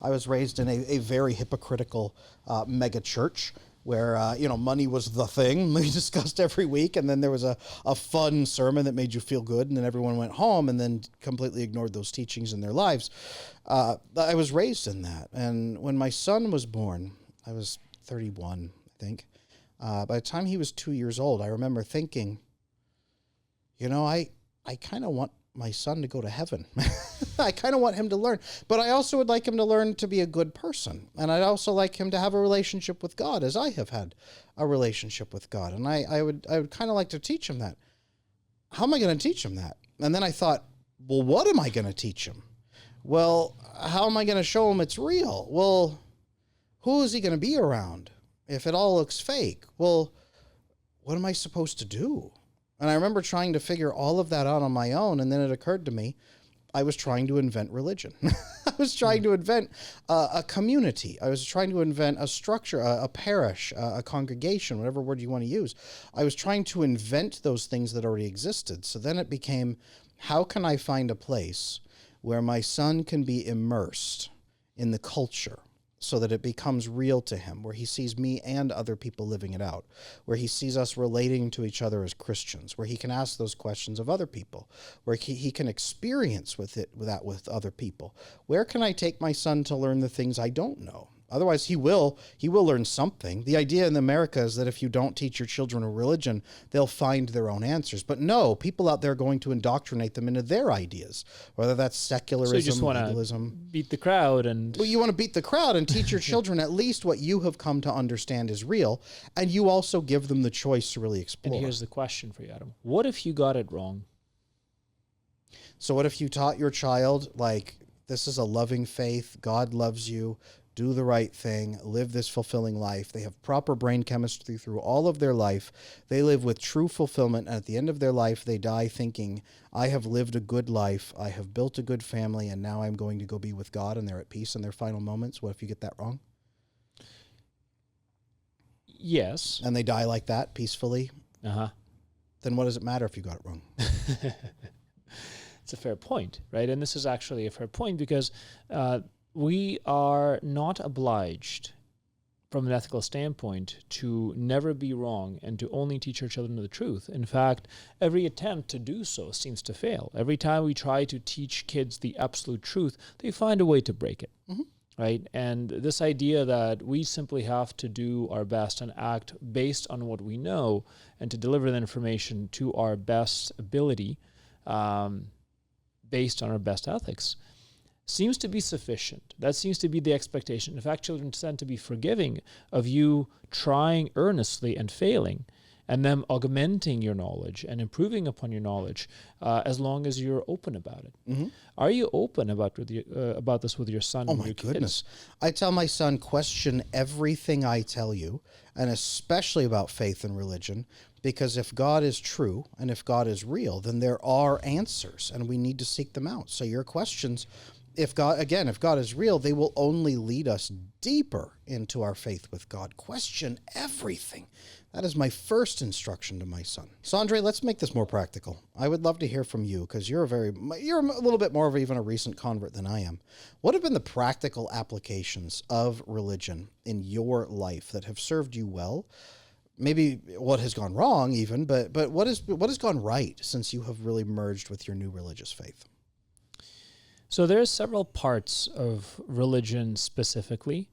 I was raised in a very hypocritical mega church where, money was the thing we discussed every week. And then there was a fun sermon that made you feel good. And then everyone went home and then completely ignored those teachings in their lives. I was raised in that. And when my son was born, I was 31, I think. By the time he was 2 years old, I remember thinking, I kind of want my son to go to heaven. I kind of want him to learn, but I also would like him to learn to be a good person. And I'd also like him to have a relationship with God as I have had a relationship with God. And I would kind of like to teach him that. How am I going to teach him that? And then I thought, well, what am I going to teach him? Well, how am I going to show him it's real? Well, who is he going to be around if it all looks fake? Well, what am I supposed to do? And I remember trying to figure all of that out on my own, and then it occurred to me, I was trying to invent religion. I was trying to invent a community. I was trying to invent a structure, a parish, a congregation, whatever word you want to use. I was trying to invent those things that already existed. So then it became, how can I find a place where my son can be immersed in the culture so that it becomes real to him, where he sees me and other people living it out, where he sees us relating to each other as Christians, where he can ask those questions of other people, where he can experience that with other people. Where can I take my son to learn the things I don't know? Otherwise, he will learn something. The idea in America is that if you don't teach your children a religion, they'll find their own answers. But no, people out there are going to indoctrinate them into their ideas, whether that's secularism, so you just legalism. Beat the crowd Well, you want to beat the crowd and teach your children at least what you have come to understand is real, and you also give them the choice to really explore. And here's the question for you, Adam. What if you got it wrong? So what if you taught your child, this is a loving faith, God loves you, do the right thing, live this fulfilling life. They have proper brain chemistry through all of their life. They live with true fulfillment. And at the end of their life, they die thinking, I have lived a good life. I have built a good family. And now I'm going to go be with God. And they're at peace in their final moments. What if you get that wrong? Yes. And they die like that peacefully. Uh-huh. Then what does it matter if you got it wrong? It's a fair point, right? And this is actually a fair point because we are not obliged from an ethical standpoint to never be wrong and to only teach our children the truth. In fact, every attempt to do so seems to fail. Every time we try to teach kids the absolute truth, they find a way to break it, right? And this idea that we simply have to do our best and act based on what we know and to deliver the information to our best ability, based on our best ethics, seems to be sufficient. That seems to be the expectation. In fact, children tend to be forgiving of you trying earnestly and failing, and them augmenting your knowledge and improving upon your knowledge, as long as you're open about it. Mm-hmm. Are you open about this with your son? Oh and my your goodness! kids? I tell my son, question everything I tell you, and especially about faith and religion, because if God is true and if God is real, then there are answers, and we need to seek them out. So your questions, if God is real, they will only lead us deeper into our faith with God. Question everything. That is my first instruction to my son. So, Andre, let's make this more practical. I would love to hear from you because you're a little bit more of even a recent convert than I am. What have been the practical applications of religion in your life that have served you well? Maybe what has gone wrong even, but what has gone right since you have really merged with your new religious faith? So there are several parts of religion specifically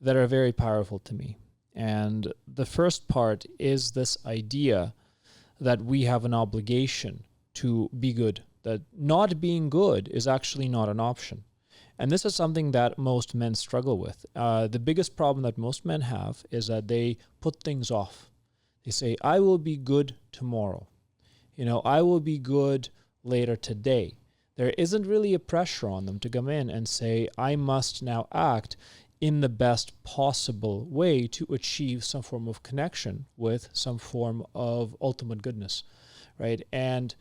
that are very powerful to me. And the first part is this idea that we have an obligation to be good, that not being good is actually not an option. And this is something that most men struggle with. The biggest problem that most men have is that they put things off. They say, I will be good tomorrow. I will be good later today. There isn't really a pressure on them to come in and say, I must now act in the best possible way to achieve some form of connection with some form of ultimate goodness, right? And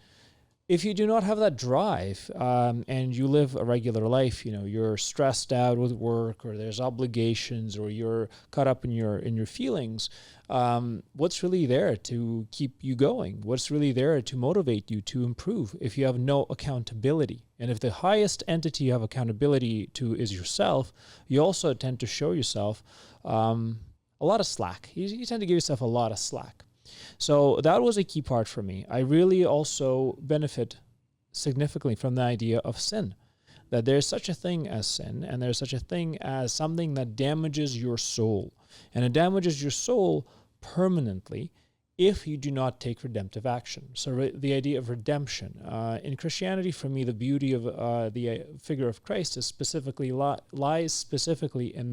if you do not have that drive, and you live a regular life, you're stressed out with work, or there's obligations, or you're caught up in your feelings, what's really there to keep you going? What's really there to motivate you to improve if you have no accountability? And if the highest entity you have accountability to is yourself, you also tend to show yourself a lot of slack. You tend to give yourself a lot of slack. So that was a key part for me. I really also benefit significantly from the idea of sin, that there's such a thing as sin, and there's such a thing as something that damages your soul. And it damages your soul permanently if you do not take redemptive action. So the idea of redemption. In Christianity, for me, the beauty of the figure of Christ is lies specifically in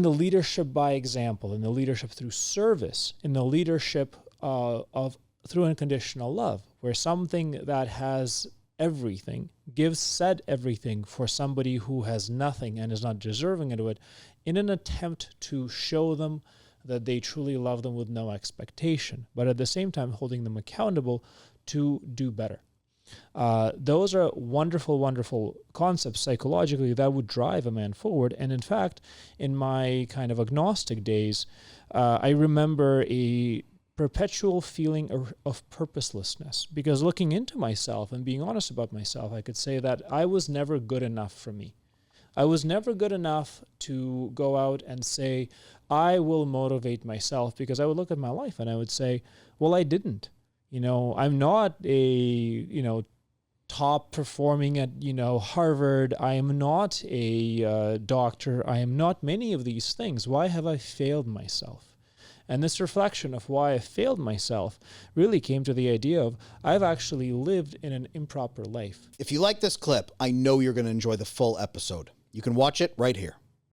the leadership by example, in the leadership through service, in the leadership through unconditional love, where something that has everything said everything for somebody who has nothing and is not deserving of it, in an attempt to show them that they truly love them with no expectation, but at the same time holding them accountable to do better. Those are wonderful, wonderful concepts psychologically that would drive a man forward. And in fact, in my kind of agnostic days, I remember a perpetual feeling of purposelessness, because looking into myself and being honest about myself, I could say that I was never good enough for me. I was never good enough to go out and say, I will motivate myself, because I would look at my life and I would say, well, I didn't. I'm not a, top performing at, Harvard. I am not a doctor. I am not many of these things. Why have I failed myself? And this reflection of why I failed myself really came to the idea of I've actually lived in an improper life. If you like this clip, I know you're going to enjoy the full episode. You can watch it right here.